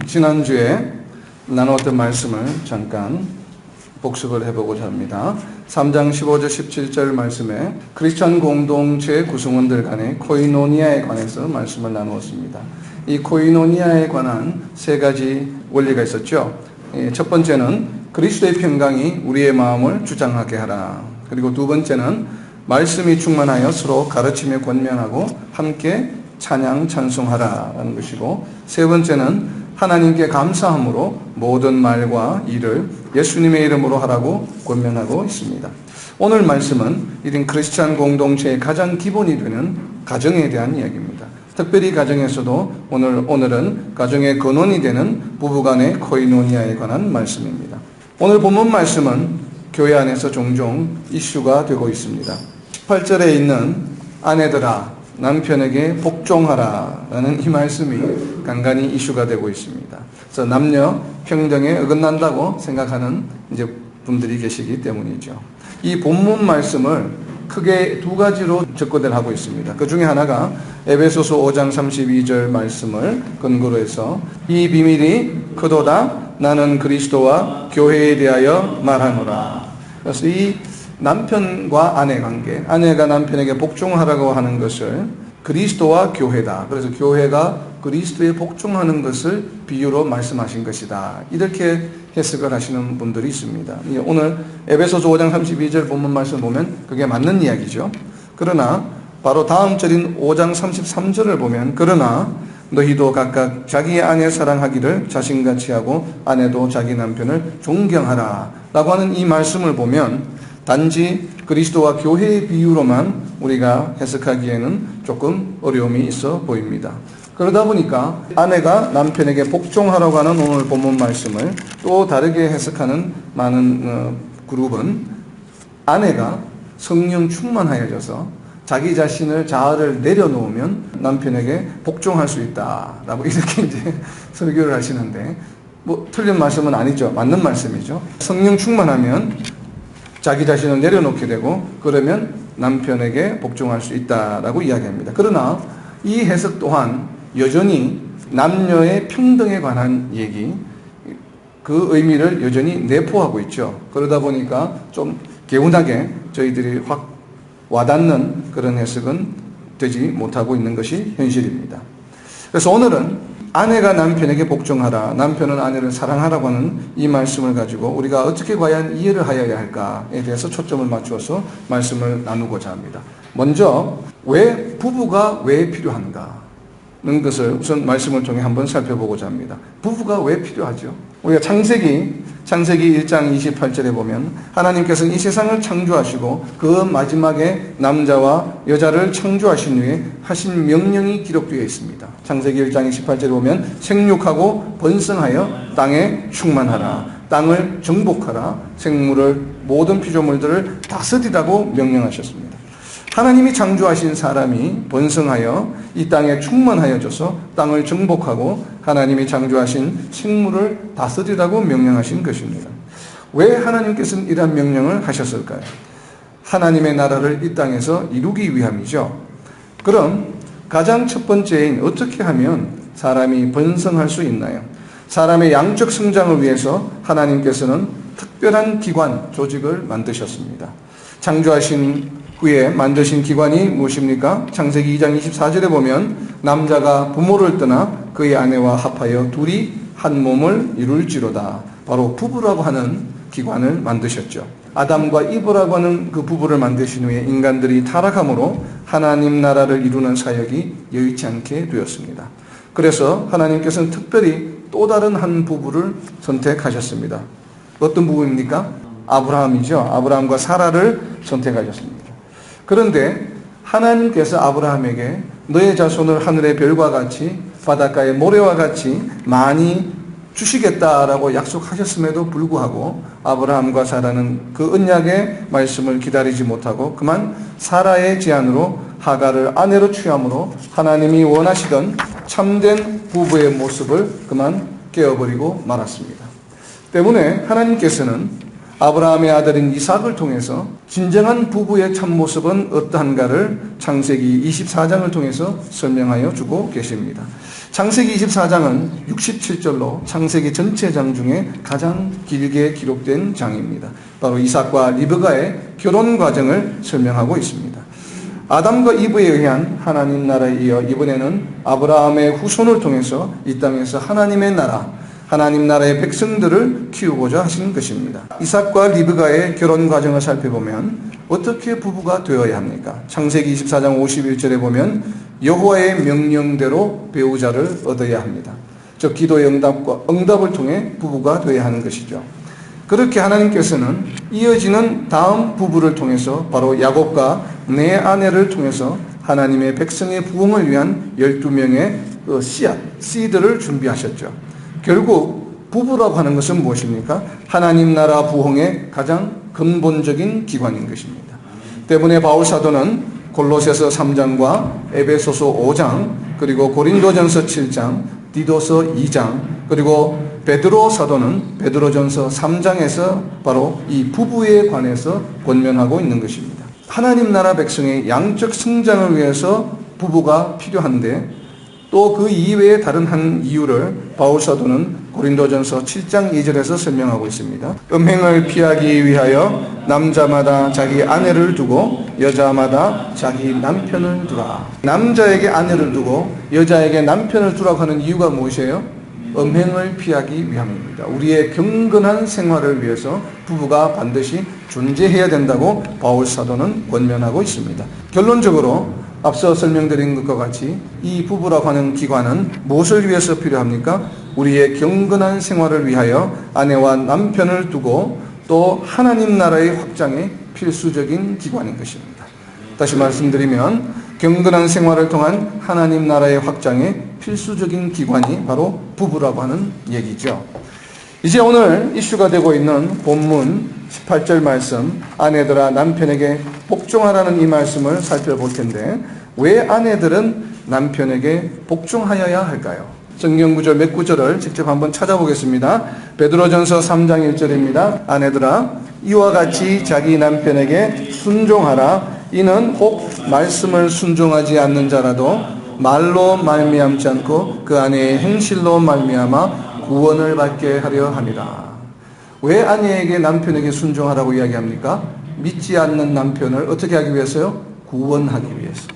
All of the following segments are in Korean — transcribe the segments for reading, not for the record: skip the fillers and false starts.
지난주에 나누었던 말씀을 잠깐 복습을 해보고자 합니다. 3장 15절 17절 말씀에 크리스천 공동체 구성원들 간의 코이노니아에 관해서 말씀을 나누었습니다. 이 코이노니아에 관한 세 가지 원리가 있었죠. 첫 번째는 그리스도의 평강이 우리의 마음을 주장하게 하라. 그리고 두 번째는 말씀이 충만하여 서로 가르치며 권면하고 함께 찬양 찬송하라는 것이고, 세 번째는 하나님께 감사함으로 모든 말과 일을 예수님의 이름으로 하라고 권면하고 있습니다. 오늘 말씀은 이런 크리스찬 공동체의 가장 기본이 되는 가정에 대한 이야기입니다. 특별히 가정에서도 오늘은 가정의 근원이 되는 부부간의 코이노니아에 관한 말씀입니다. 오늘 본문 말씀은 교회 안에서 종종 이슈가 되고 있습니다. 18절에 있는 아내들아 남편에게 복종하라 라는 이 말씀이 간간히 이슈가 되고 있습니다. 그래서 남녀 평등에 어긋난다고 생각하는 분들이 계시기 때문이죠. 이 본문 말씀을 크게 두 가지로 접근을 하고 있습니다. 그 중에 하나가 에베소서 5장 32절 말씀을 근거로 해서 이 비밀이 크도다 나는 그리스도와 교회에 대하여 말하노라. 그래서 이 남편과 아내 관계, 아내가 남편에게 복종하라고 하는 것을 그리스도와 교회다. 그래서 교회가 그리스도에 복종하는 것을 비유로 말씀하신 것이다. 이렇게 해석을 하시는 분들이 있습니다. 오늘 에베소서 5장 32절 본문 말씀 보면 그게 맞는 이야기죠. 그러나 바로 다음 절인 5장 33절을 보면 그러나 너희도 각각 자기 아내 사랑하기를 자신같이 하고 아내도 자기 남편을 존경하라 라고 하는 이 말씀을 보면 단지 그리스도와 교회의 비유로만 우리가 해석하기에는 조금 어려움이 있어 보입니다. 그러다 보니까 아내가 남편에게 복종하라고 하는 오늘 본문 말씀을 또 다르게 해석하는 많은 그룹은 아내가 성령 충만하여져서 자기 자신을 자아를 내려놓으면 남편에게 복종할 수 있다라고 이렇게 설교를 하시는데 틀린 말씀은 아니죠. 맞는 말씀이죠. 성령 충만하면 자기 자신을 내려놓게 되고 그러면 남편에게 복종할 수 있다라고 이야기합니다. 그러나 이 해석 또한 여전히 남녀의 평등에 관한 얘기, 그 의미를 여전히 내포하고 있죠. 그러다 보니까 좀 개운하게 저희들이 확 와닿는 그런 해석은 되지 못하고 있는 것이 현실입니다. 그래서 오늘은 아내가 남편에게 복종하라, 남편은 아내를 사랑하라고 하는 이 말씀을 가지고 우리가 어떻게 과연 이해를 하여야 할까에 대해서 초점을 맞추어서 말씀을 나누고자 합니다. 먼저 부부가 왜 필요한가 는 것을 우선 말씀을 통해 한번 살펴보고자 합니다. 부부가 왜 필요하죠? 우리가 창세기 1장 28절에 보면 하나님께서는 이 세상을 창조하시고 그 마지막에 남자와 여자를 창조하신 후에 하신 명령이 기록되어 있습니다. 창세기 1장 28절에 보면 생육하고 번성하여 땅에 충만하라, 땅을 정복하라, 생물을 모든 피조물들을 다스리라고 명령하셨습니다. 하나님이 창조하신 사람이 번성하여 이 땅에 충만하여져서 땅을 정복하고 하나님이 창조하신 생물을 다스리라고 명령하신 것입니다. 왜 하나님께서는 이러한 명령을 하셨을까요? 하나님의 나라를 이 땅에서 이루기 위함이죠. 그럼 가장 첫 번째인 어떻게 하면 사람이 번성할 수 있나요? 사람의 양적 성장을 위해서 하나님께서는 특별한 기관, 조직을 만드셨습니다. 창조하신 후에 만드신 기관이 무엇입니까? 창세기 2장 24절에 보면 남자가 부모를 떠나 그의 아내와 합하여 둘이 한 몸을 이룰지로다. 바로 부부라고 하는 기관을 만드셨죠. 아담과 이브라고 하는 그 부부를 만드신 후에 인간들이 타락함으로 하나님 나라를 이루는 사역이 여의치 않게 되었습니다. 그래서 하나님께서는 특별히 또 다른 한 부부를 선택하셨습니다. 어떤 부부입니까? 아브라함이죠. 아브라함과 사라를 선택하셨습니다. 그런데 하나님께서 아브라함에게 너의 자손을 하늘의 별과 같이 바닷가의 모래와 같이 많이 주시겠다라고 약속하셨음에도 불구하고 아브라함과 사라는 그 언약의 말씀을 기다리지 못하고 그만 사라의 제안으로 하갈을 아내로 취함으로 하나님이 원하시던 참된 부부의 모습을 그만 깨어버리고 말았습니다. 때문에 하나님께서는 아브라함의 아들인 이삭을 통해서 진정한 부부의 참모습은 어떠한가를 창세기 24장을 통해서 설명하여 주고 계십니다. 창세기 24장은 67절로 창세기 전체 장 중에 가장 길게 기록된 장입니다. 바로 이삭과 리브가의 결혼 과정을 설명하고 있습니다. 아담과 이브에 의한 하나님 나라에 이어 이번에는 아브라함의 후손을 통해서 이 땅에서 하나님의 나라, 하나님 나라의 백성들을 키우고자 하신 것입니다. 이삭과 리브가의 결혼 과정을 살펴보면 어떻게 부부가 되어야 합니까? 창세기 24장 51절에 보면 여호와의 명령대로 배우자를 얻어야 합니다. 즉 기도의 응답을 통해 부부가 되어야 하는 것이죠. 그렇게 하나님께서는 이어지는 다음 부부를 통해서 바로 야곱과 네 아내를 통해서 하나님의 백성의 부흥을 위한 12명의 씨들을 준비하셨죠. 결국 부부라고 하는 것은 무엇입니까? 하나님 나라 부흥의 가장 근본적인 기관인 것입니다. 때문에 바울 사도는 골로새서 3장과 에베소서 5장 그리고 고린도전서 7장, 디도서 2장 그리고 베드로 사도는 베드로전서 3장에서 바로 이 부부에 관해서 권면하고 있는 것입니다. 하나님 나라 백성의 양적 성장을 위해서 부부가 필요한데 또 그 이외에 다른 한 이유를 바울 사도는 고린도전서 7장 2절에서 설명하고 있습니다. 음행을 피하기 위하여 남자마다 자기 아내를 두고 여자마다 자기 남편을 두라. 남자에게 아내를 두고 여자에게 남편을 두라고 하는 이유가 무엇이에요? 음행을 피하기 위함입니다. 우리의 경건한 생활을 위해서 부부가 반드시 존재해야 된다고 바울 사도는 권면하고 있습니다. 결론적으로 앞서 설명드린 것과 같이 이 부부라고 하는 기관은 무엇을 위해서 필요합니까? 우리의 경건한 생활을 위하여 아내와 남편을 두고 또 하나님 나라의 확장에 필수적인 기관인 것입니다. 다시 말씀드리면 경건한 생활을 통한 하나님 나라의 확장에 필수적인 기관이 바로 부부라고 하는 얘기죠. 이제 오늘 이슈가 되고 있는 본문 18절 말씀, 아내들아 남편에게 복종하라는 이 말씀을 살펴볼 텐데 왜 아내들은 남편에게 복종하여야 할까요? 성경 구절 몇 구절을 직접 한번 찾아보겠습니다. 베드로전서 3장 1절입니다. 아내들아 이와 같이 자기 남편에게 순종하라. 이는 혹 말씀을 순종하지 않는 자라도 말로 말미암지 않고 그 아내의 행실로 말미암아 구원을 받게 하려 함이라. 왜 아내에게 남편에게 순종하라고 이야기합니까? 믿지 않는 남편을 어떻게 하기 위해서요? 구원하기 위해서.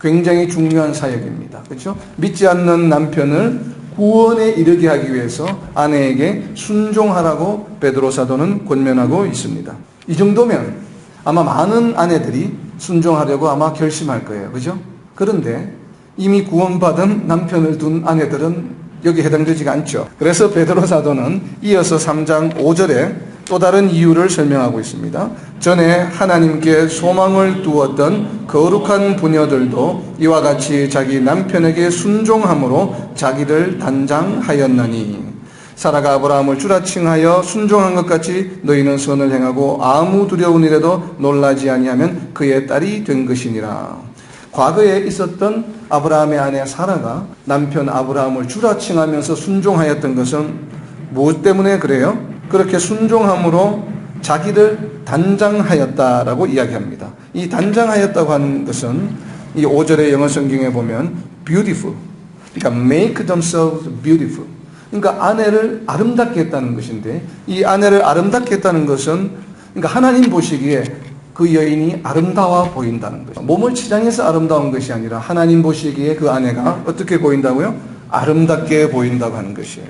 굉장히 중요한 사역입니다. 그렇죠? 믿지 않는 남편을 구원에 이르게 하기 위해서 아내에게 순종하라고 베드로 사도는 권면하고 있습니다. 이 정도면 아마 많은 아내들이 순종하려고 아마 결심할 거예요. 그죠? 그런데 이미 구원받은 남편을 둔 아내들은 여기 해당되지가 않죠. 그래서 베드로 사도는 이어서 3장 5절에 또 다른 이유를 설명하고 있습니다. 전에 하나님께 소망을 두었던 거룩한 부녀들도 이와 같이 자기 남편에게 순종함으로 자기를 단장하였나니 사라가 아브라함을 주라칭하여 순종한 것 같이 너희는 선을 행하고 아무 두려운 일에도 놀라지 아니하면 그의 딸이 된 것이니라. 과거에 있었던 아브라함의 아내 사라가 남편 아브라함을 주라칭하면서 순종하였던 것은 무엇 때문에 그래요? 그렇게 순종함으로 자기를 단장하였다라고 이야기합니다. 이 단장하였다고 하는 것은 이 5절의 영어 성경에 보면 beautiful, 그러니까 make themselves beautiful, 그러니까 아내를 아름답게 했다는 것인데 이 아내를 아름답게 했다는 것은 그러니까 하나님 보시기에 그 여인이 아름다워 보인다는 거죠. 몸을 치장해서 아름다운 것이 아니라 하나님 보시기에 그 아내가 어떻게 보인다고요? 아름답게 보인다고 하는 것이에요.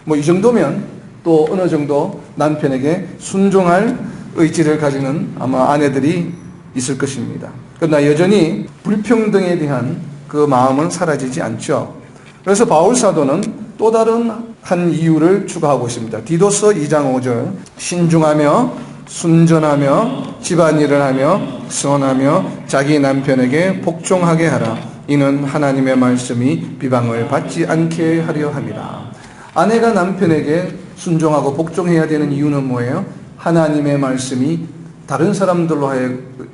뭐 이 정도면 또 어느 정도 남편에게 순종할 의지를 가지는 아마 아내들이 있을 것입니다. 그러나 여전히 불평등에 대한 그 마음은 사라지지 않죠. 그래서 바울 사도는 또 다른 한 이유를 추가하고 있습니다. 디도서 2장 5절 신중하며 순전하며 집안일을 하며 선하며 자기 남편에게 복종하게 하라. 이는 하나님의 말씀이 비방을 받지 않게 하려 함이라. 아내가 남편에게 순종하고 복종해야 되는 이유는 뭐예요? 하나님의 말씀이 다른 사람들로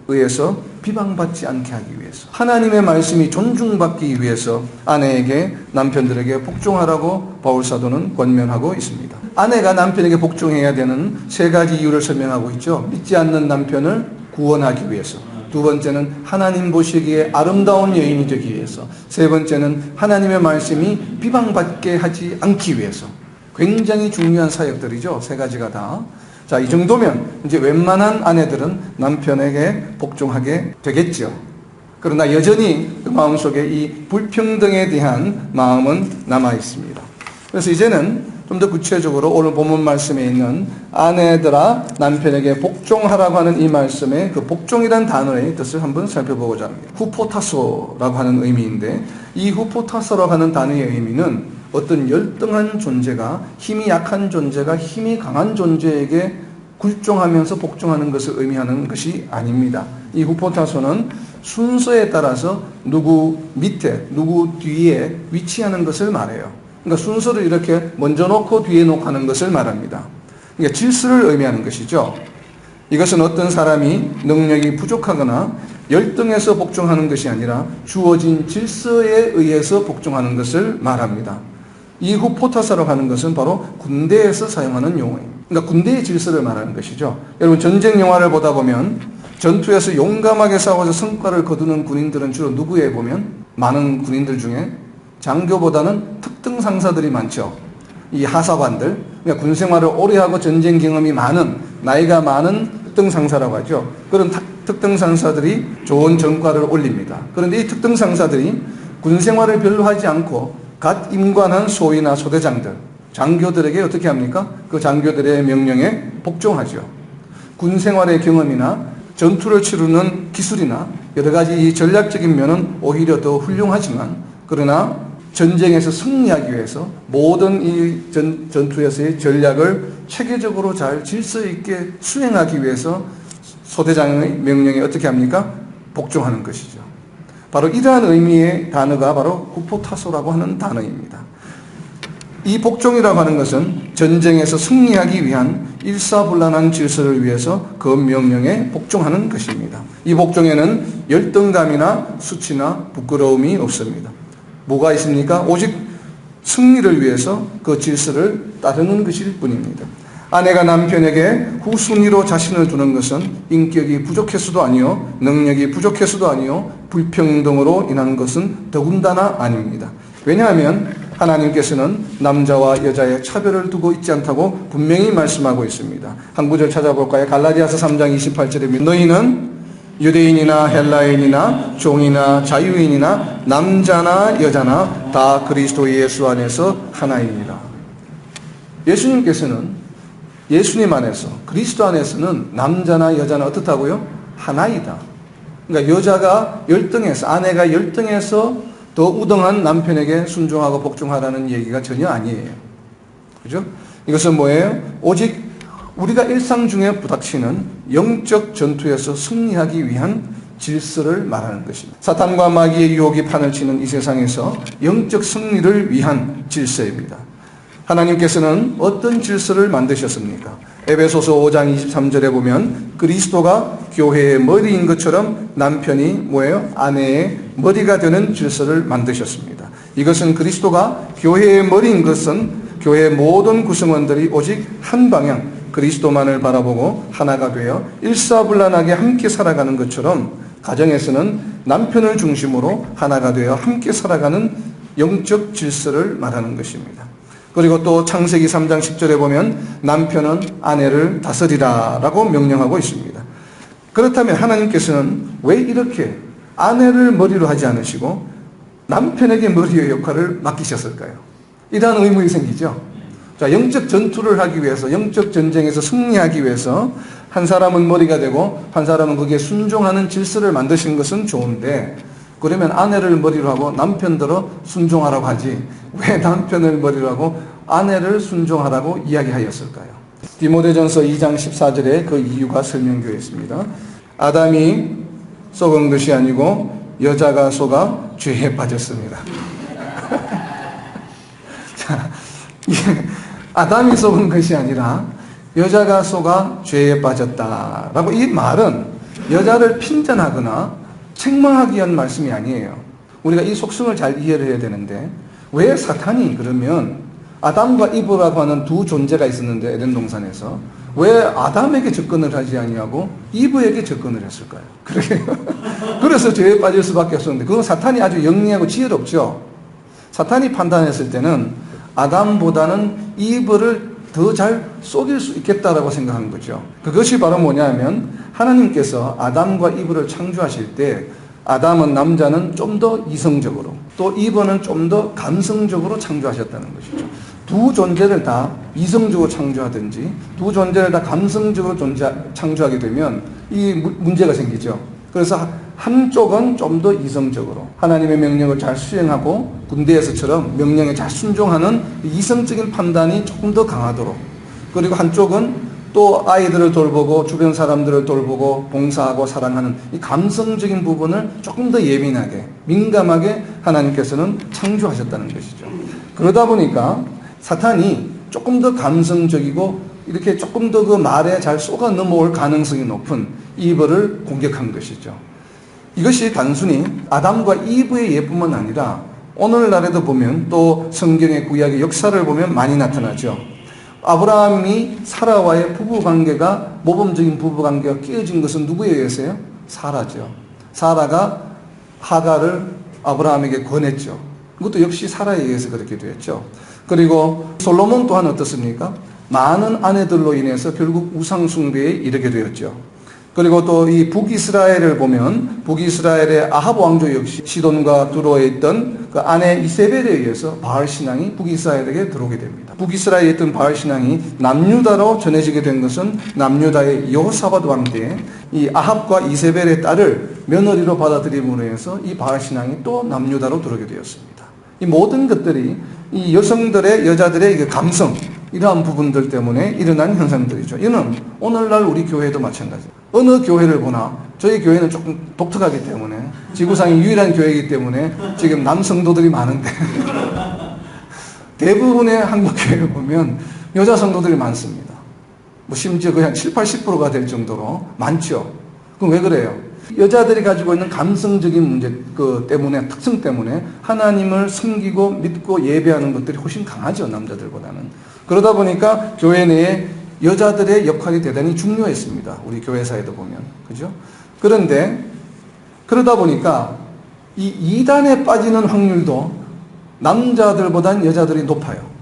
의해서 비방받지 않게 하기 위해서, 하나님의 말씀이 존중받기 위해서 아내에게 남편들에게 복종하라고 바울 사도는 권면하고 있습니다. 아내가 남편에게 복종해야 되는 세 가지 이유를 설명하고 있죠. 믿지 않는 남편을 구원하기 위해서. 두 번째는 하나님 보시기에 아름다운 여인이 되기 위해서. 세 번째는 하나님의 말씀이 비방받게 하지 않기 위해서. 굉장히 중요한 사역들이죠. 세 가지가 다. 자, 이 정도면 이제 웬만한 아내들은 남편에게 복종하게 되겠죠. 그러나 여전히 그 마음속에 이 불평등에 대한 마음은 남아 있습니다. 그래서 이제는 좀 더 구체적으로 오늘 본문 말씀에 있는 아내들아 남편에게 복종하라고 하는 이 말씀의 그 복종이라는 단어의 뜻을 한번 살펴보고자 합니다. 후포타소라고 하는 의미인데, 이 후포타소라고 하는 단어의 의미는 어떤 열등한 존재가, 힘이 약한 존재가 힘이 강한 존재에게 굴종하면서 복종하는 것을 의미하는 것이 아닙니다. 이 후포타소는 순서에 따라서 누구 밑에, 누구 뒤에 위치하는 것을 말해요. 그러니까 순서를 이렇게 먼저 놓고 뒤에 놓고 하는 것을 말합니다. 그러니까 질서를 의미하는 것이죠. 이것은 어떤 사람이 능력이 부족하거나 열등해서 복종하는 것이 아니라 주어진 질서에 의해서 복종하는 것을 말합니다. 이 후포타사라고 하는 것은 바로 군대에서 사용하는 용어입니다. 그러니까 군대의 질서를 말하는 것이죠. 여러분, 전쟁 영화를 보다 보면 전투에서 용감하게 싸워서 성과를 거두는 군인들은 주로 누구에 보면 많은 군인들 중에 장교보다는 특등 상사들이 많죠. 이 하사관들, 그러니까 군 생활을 오래 하고 전쟁 경험이 많은, 나이가 많은 특등 상사라고 하죠. 그런 특등 상사들이 좋은 전과를 올립니다. 그런데 이 특등 상사들이 군 생활을 별로 하지 않고 갓 임관한 소위나 소대장들, 장교들에게 어떻게 합니까? 그 장교들의 명령에 복종하죠. 군 생활의 경험이나 전투를 치르는 기술이나 여러 가지 이 전략적인 면은 오히려 더 훌륭하지만, 그러나 전쟁에서 승리하기 위해서 모든 이 전투에서의 전략을 체계적으로 잘 질서 있게 수행하기 위해서 소대장의 명령에 어떻게 합니까? 복종하는 것이죠. 바로 이러한 의미의 단어가 바로 후포타소라고 하는 단어입니다. 이 복종이라고 하는 것은 전쟁에서 승리하기 위한 일사불란한 질서를 위해서 그 명령에 복종하는 것입니다. 이 복종에는 열등감이나 수치나 부끄러움이 없습니다. 뭐가 있습니까? 오직 승리를 위해서 그 질서를 따르는 것일 뿐입니다. 아내가 남편에게 후순위로 자신을 두는 것은 인격이 부족해서도 아니요, 능력이 부족해서도 아니요, 불평등으로 인한 것은 더군다나 아닙니다. 왜냐하면 하나님께서는 남자와 여자의 차별을 두고 있지 않다고 분명히 말씀하고 있습니다. 한 구절 찾아볼까요? 갈라디아서 3장 28절에 너희는 유대인이나 헬라인이나 종이나 자유인이나 남자나 여자나 다 그리스도 예수 안에서 하나입니다. 예수님께서는 예수님 안에서, 그리스도 안에서는 남자나 여자나 어떻다고요? 하나이다. 그러니까 여자가 열등해서, 아내가 열등해서 더 우등한 남편에게 순종하고 복종하라는 얘기가 전혀 아니에요. 그죠? 이것은 뭐예요? 오직 우리가 일상 중에 부닥치는 영적 전투에서 승리하기 위한 질서를 말하는 것입니다. 사탄과 마귀의 유혹이 판을 치는 이 세상에서 영적 승리를 위한 질서입니다. 하나님께서는 어떤 질서를 만드셨습니까? 에베소서 5장 23절에 보면 그리스도가 교회의 머리인 것처럼 남편이 뭐예요? 아내의 머리가 되는 질서를 만드셨습니다. 이것은 그리스도가 교회의 머리인 것은 교회의 모든 구성원들이 오직 한 방향, 그리스도만을 바라보고 하나가 되어 일사불란하게 함께 살아가는 것처럼 가정에서는 남편을 중심으로 하나가 되어 함께 살아가는 영적 질서를 말하는 것입니다. 그리고 또 창세기 3장 10절에 보면 남편은 아내를 다스리라 라고 명령하고 있습니다. 그렇다면 하나님께서는 왜 이렇게 아내를 머리로 하지 않으시고 남편에게 머리의 역할을 맡기셨을까요? 이러한 의문이 생기죠. 자, 영적 전투를 하기 위해서, 영적 전쟁에서 승리하기 위해서 한 사람은 머리가 되고 한 사람은 거기에 순종하는 질서를 만드신 것은 좋은데, 그러면 아내를 머리로 하고 남편들로 순종하라고 하지 왜 남편을 머리로 하고 아내를 순종하라고 이야기하였을까요? 디모데전서 2장 14절에 그 이유가 설명되어 있습니다. 아담이 속은 것이 아니고 여자가 속아 죄에 빠졌습니다. 자, 아담이 속은 것이 아니라 여자가 속아 죄에 빠졌다라고, 이 말은 여자를 핀잔하거나 책망하기 위한 말씀이 아니에요. 우리가 이 속성을 잘 이해를 해야 되는데, 왜 사탄이 그러면 아담과 이브라고 하는 두 존재가 있었는데 에덴 동산에서 왜 아담에게 접근을 하지 아니하고 이브에게 접근을 했을까요? 그래서 죄에 빠질 수밖에 없었는데 그건 사탄이 아주 영리하고 지혜롭죠. 사탄이 판단했을 때는 아담보다는 이브를 더 잘 속일 수 있겠다라고 생각한 거죠. 그것이 바로 뭐냐면 하나님께서 아담과 이브를 창조하실 때 아담은 남자는 좀 더 이성적으로 또 이브는 좀 더 감성적으로 창조하셨다는 것이죠. 두 존재를 다 이성적으로 창조하든지 두 존재를 다 감성적으로 창조하게 되면 이 문제가 생기죠. 그래서 한쪽은 좀 더 이성적으로 하나님의 명령을 잘 수행하고 군대에서처럼 명령에 잘 순종하는 이성적인 판단이 조금 더 강하도록, 그리고 한쪽은 또 아이들을 돌보고 주변 사람들을 돌보고 봉사하고 사랑하는 이 감성적인 부분을 조금 더 예민하게 민감하게 하나님께서는 창조하셨다는 것이죠. 그러다 보니까 사탄이 조금 더 감성적이고 이렇게 조금 더 그 말에 잘 쏘가 넘어올 가능성이 높은 이브를 공격한 것이죠. 이것이 단순히 아담과 이브의 예뿐만 아니라 오늘날에도 보면 또 성경의 구약의 역사를 보면 많이 나타나죠. 아브라함이 사라와의 부부관계가 모범적인 부부관계가 깨어진 것은 누구에 의해서요? 사라죠. 사라가 하가를 아브라함에게 권했죠. 이것도 역시 사라에 의해서 그렇게 되었죠. 그리고 솔로몬 또한 어떻습니까? 많은 아내들로 인해서 결국 우상숭배에 이르게 되었죠. 그리고 또 이 북이스라엘을 보면 북이스라엘의 아합 왕조 역시 시돈과 두로에 있던 그 아내 이세벨에 의해서 바알 신앙이 북이스라엘에게 들어오게 됩니다. 북이스라엘에 있던 바알 신앙이 남유다로 전해지게 된 것은 남유다의 여호사밧 왕 때에 이 아합과 이세벨의 딸을 며느리로 받아들임으로 해서 이 바알 신앙이 또 남유다로 들어오게 되었습니다. 이 모든 것들이 이 여성들의 여자들의 그 감성 이러한 부분들 때문에 일어난 현상들이죠. 이는 오늘날 우리 교회도 마찬가지입니다. 어느 교회를 보나 저희 교회는 조금 독특하기 때문에 지구상의 유일한 교회이기 때문에 지금 남성도들이 많은데 대부분의 한국 교회를 보면 여자 성도들이 많습니다. 뭐 심지어 그냥 7, 80%가 될 정도로 많죠. 그럼 왜 그래요? 여자들이 가지고 있는 감성적인 문제 때문에 특성 때문에 하나님을 섬기고 믿고 예배하는 것들이 훨씬 강하죠. 남자들보다는. 그러다 보니까 교회 내에 여자들의 역할이 대단히 중요했습니다. 우리 교회사에도 보면. 그죠? 그런데 그러다 보니까 이 이단에 빠지는 확률도 남자들보다는 여자들이 높아요.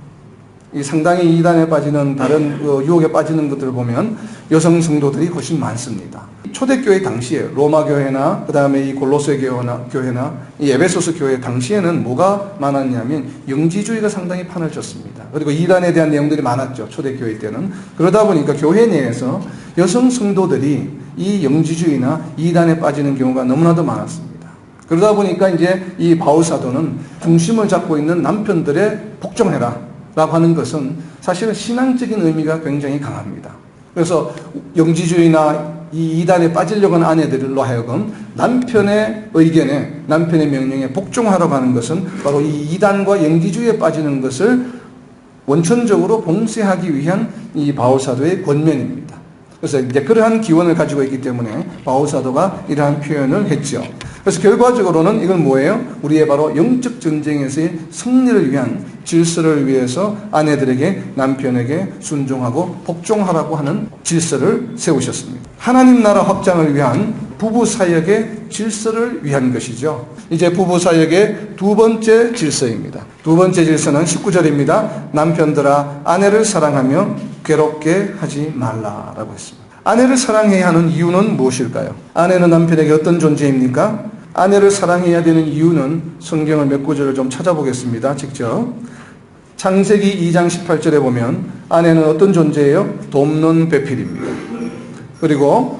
이 상당히 이단에 빠지는 다른 유혹에 빠지는 것들을 보면 여성 성도들이 훨씬 많습니다. 초대교회 당시에 로마 교회나 그 다음에 이 골로새 교회나 이 에베소스 교회 당시에는 뭐가 많았냐면 영지주의가 상당히 판을 쳤습니다. 그리고 이단에 대한 내용들이 많았죠. 초대교회 때는. 그러다 보니까 교회 내에서 여성 성도들이 이 영지주의나 이단에 빠지는 경우가 너무나도 많았습니다. 그러다 보니까 이제 이 바울 사도는 중심을 잡고 있는 남편들의 복종해라 라고 하는 것은 사실은 신앙적인 의미가 굉장히 강합니다. 그래서 영지주의나 이 이단에 빠지려고 하는 아내들로 하여금 남편의 의견에 남편의 명령에 복종하라고 하는 것은 바로 이 이단과 영지주의에 빠지는 것을 원천적으로 봉쇄하기 위한 이 바울사도의 권면입니다. 그래서 이제 그러한 기원을 가지고 있기 때문에 바울사도가 이러한 표현을 했죠. 그래서 결과적으로는 이건 뭐예요? 우리의 바로 영적 전쟁에서의 승리를 위한 질서를 위해서 아내들에게 남편에게 순종하고 복종하라고 하는 질서를 세우셨습니다. 하나님 나라 확장을 위한 부부 사역의 질서를 위한 것이죠. 이제 부부 사역의 두 번째 질서입니다. 두 번째 질서는 19절입니다. 남편들아 아내를 사랑하며 괴롭게 하지 말라라고 했습니다. 아내를 사랑해야 하는 이유는 무엇일까요? 아내는 남편에게 어떤 존재입니까? 아내를 사랑해야 되는 이유는 성경을 몇 구절을 좀 찾아보겠습니다. 직접. 창세기 2장 18절에 보면 아내는 어떤 존재예요? 돕는 배필입니다. 그리고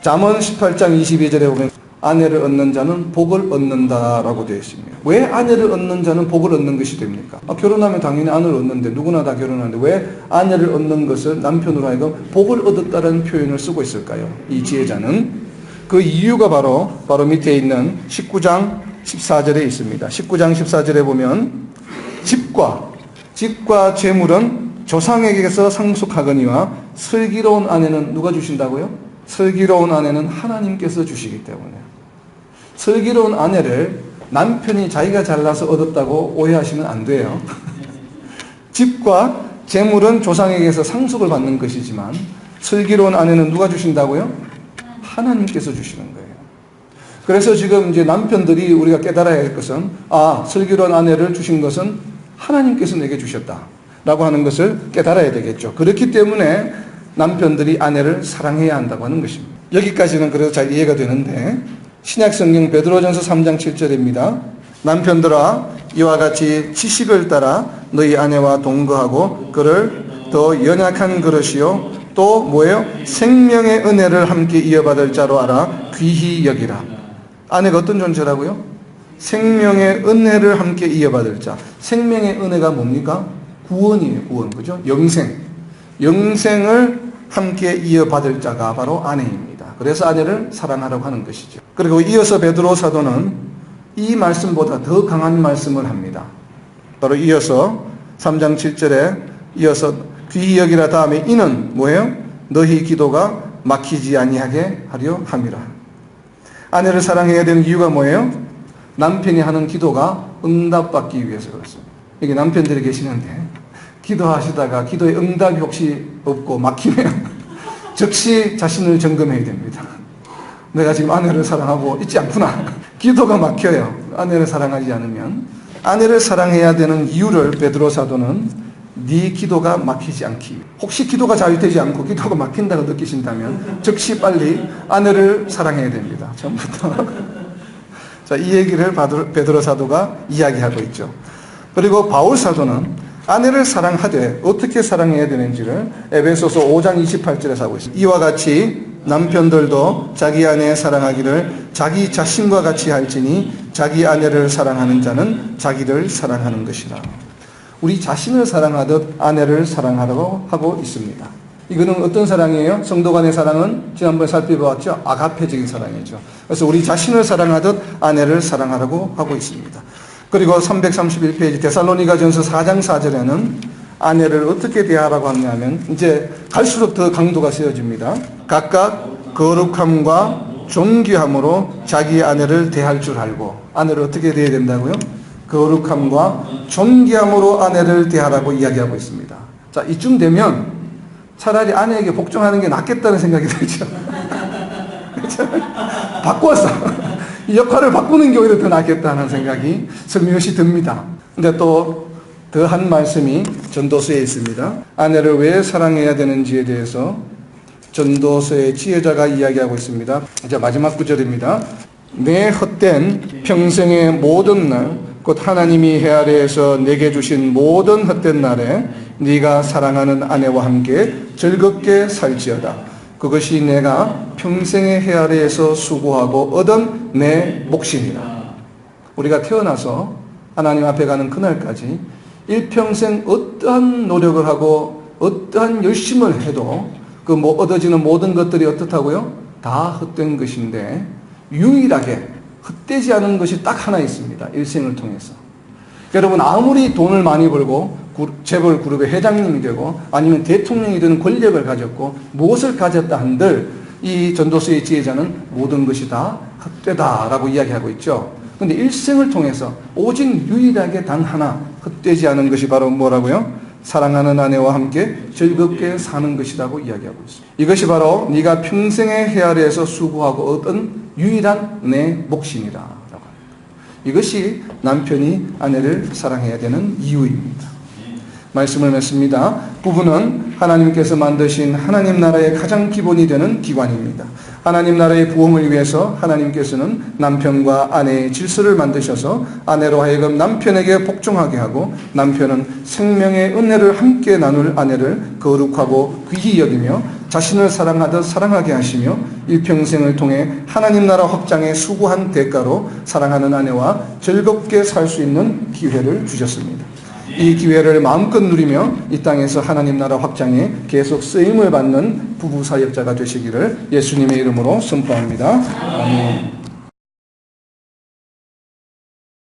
잠언 18장 22절에 보면 아내를 얻는 자는 복을 얻는다라고 되어 있습니다. 왜 아내를 얻는 자는 복을 얻는 것이 됩니까? 결혼하면 당연히 아내를 얻는데 누구나 다 결혼하는데 왜 아내를 얻는 것을 남편으로 하여금 복을 얻었다는 표현을 쓰고 있을까요? 이 지혜자는 그 이유가 바로 밑에 있는 19장 14절에 있습니다. 19장 14절에 보면 집과 재물은 조상에게서 상속하거니와 슬기로운 아내는 누가 주신다고요? 슬기로운 아내는 하나님께서 주시기 때문에. 슬기로운 아내를 남편이 자기가 잘나서 얻었다고 오해하시면 안 돼요. 집과 재물은 조상에게서 상속을 받는 것이지만 슬기로운 아내는 누가 주신다고요? 하나님께서 주시는 거예요. 그래서 지금 이제 남편들이 우리가 깨달아야 할 것은, 슬기로운 아내를 주신 것은 하나님께서 내게 주셨다라고 하는 것을 깨달아야 되겠죠. 그렇기 때문에 남편들이 아내를 사랑해야 한다고 하는 것입니다. 여기까지는 그래도 잘 이해가 되는데, 신약성경 베드로전서 3장 7절입니다. 남편들아 이와 같이 지식을 따라 너희 아내와 동거하고 그를 더 연약한 그릇이요 또 뭐예요? 생명의 은혜를 함께 이어받을 자로 알아 귀히 여기라. 아내가 어떤 존재라고요? 생명의 은혜를 함께 이어받을 자. 생명의 은혜가 뭡니까? 구원이에요. 구원. 그죠? 영생을 함께 이어받을 자가 바로 아내입니다. 그래서 아내를 사랑하라고 하는 것이죠. 그리고 이어서 베드로 사도는 이 말씀보다 더 강한 말씀을 합니다. 바로 이어서 3장 7절에 이어서 귀히 여기라 다음에 이는 뭐예요? 너희 기도가 막히지 아니하게 하려 함이라. 아내를 사랑해야 되는 이유가 뭐예요? 남편이 하는 기도가 응답받기 위해서 그렇습니다. 여기 남편들이 계시는데 기도하시다가 기도에 응답이 혹시 없고 막히면 즉시 자신을 점검해야 됩니다. 내가 지금 아내를 사랑하고 있지 않구나. 기도가 막혀요. 아내를 사랑하지 않으면. 아내를 사랑해야 되는 이유를 베드로 사도는 네 기도가 막히지 않기 위해. 혹시 기도가 자유되지 않고 기도가 막힌다고 느끼신다면 즉시 빨리 아내를 사랑해야 됩니다. 처음부터. 자, 이 얘기를 베드로 사도가 이야기하고 있죠. 그리고 바울 사도는 아내를 사랑하되 어떻게 사랑해야 되는지를 에베소서 5장 28절에서 하고 있습니다. 이와 같이 남편들도 자기 아내 사랑하기를 자기 자신과 같이 할지니 자기 아내를 사랑하는 자는 자기를 사랑하는 것이라. 우리 자신을 사랑하듯 아내를 사랑하라고 하고 있습니다. 이거는 어떤 사랑이에요? 성도 간의 사랑은 지난번에 살펴보았죠. 아가페적인 사랑이죠. 그래서 우리 자신을 사랑하듯 아내를 사랑하라고 하고 있습니다. 그리고 331페이지 데살로니가전서 4장 4절에는 아내를 어떻게 대하라고 하냐면 이제 갈수록 더 강도가 세워집니다. 각각 거룩함과 존귀함으로 자기 아내를 대할 줄 알고. 아내를 어떻게 대해야 된다고요? 거룩함과 존귀함으로 아내를 대하라고 이야기하고 있습니다. 자, 이쯤 되면 차라리 아내에게 복종하는 게 낫겠다는 생각이 들죠. 바꿨어. 이 역할을 바꾸는 게 오히려 더 낫겠다는 생각이 슬며시 듭니다. 근데 또 더 한 말씀이 전도서에 있습니다. 아내를 왜 사랑해야 되는지에 대해서 전도서의 지혜자가 이야기하고 있습니다. 이제 마지막 구절입니다. 내 헛된 평생의 모든 날, 곧 하나님이 해 아래에서 내게 주신 모든 헛된 날에 네가 사랑하는 아내와 함께 즐겁게 살지어다. 그것이 내가 평생의 해 아래에서 수고하고 얻은 내 몫이니라. 우리가 태어나서 하나님 앞에 가는 그날까지 일평생 어떠한 노력을 하고 어떠한 열심을 해도 그 얻어지는 모든 것들이 어떻다고요? 다 헛된 것인데 유일하게 헛되지 않은 것이 딱 하나 있습니다. 일생을 통해서. 여러분 아무리 돈을 많이 벌고 재벌 그룹의 회장님이 되고 아니면 대통령이 되는 권력을 가졌고 무엇을 가졌다 한들 이 전도서의 지혜자는 모든 것이 다 헛되다라고 이야기하고 있죠. 그런데 일생을 통해서 오직 유일하게 단 하나 헛되지 않은 것이 바로 뭐라고요? 사랑하는 아내와 함께 즐겁게 사는 것이라고 이야기하고 있습니다. 이것이 바로 네가 평생의 해 아래에서 수고하고 얻은 유일한 내 몫이니라. 이것이 남편이 아내를 사랑해야 되는 이유입니다. 말씀을 맺습니다. 부부는 하나님께서 만드신 하나님 나라의 가장 기본이 되는 기관입니다. 하나님 나라의 부흥을 위해서 하나님께서는 남편과 아내의 질서를 만드셔서 아내로 하여금 남편에게 복종하게 하고 남편은 생명의 은혜를 함께 나눌 아내를 거룩하고 귀히 여기며 자신을 사랑하듯 사랑하게 하시며 일평생을 통해 하나님 나라 확장에 수고한 대가로 사랑하는 아내와 즐겁게 살 수 있는 기회를 주셨습니다. 이 기회를 마음껏 누리며 이 땅에서 하나님 나라 확장에 계속 쓰임을 받는 부부 사역자가 되시기를 예수님의 이름으로 선포합니다. 아멘.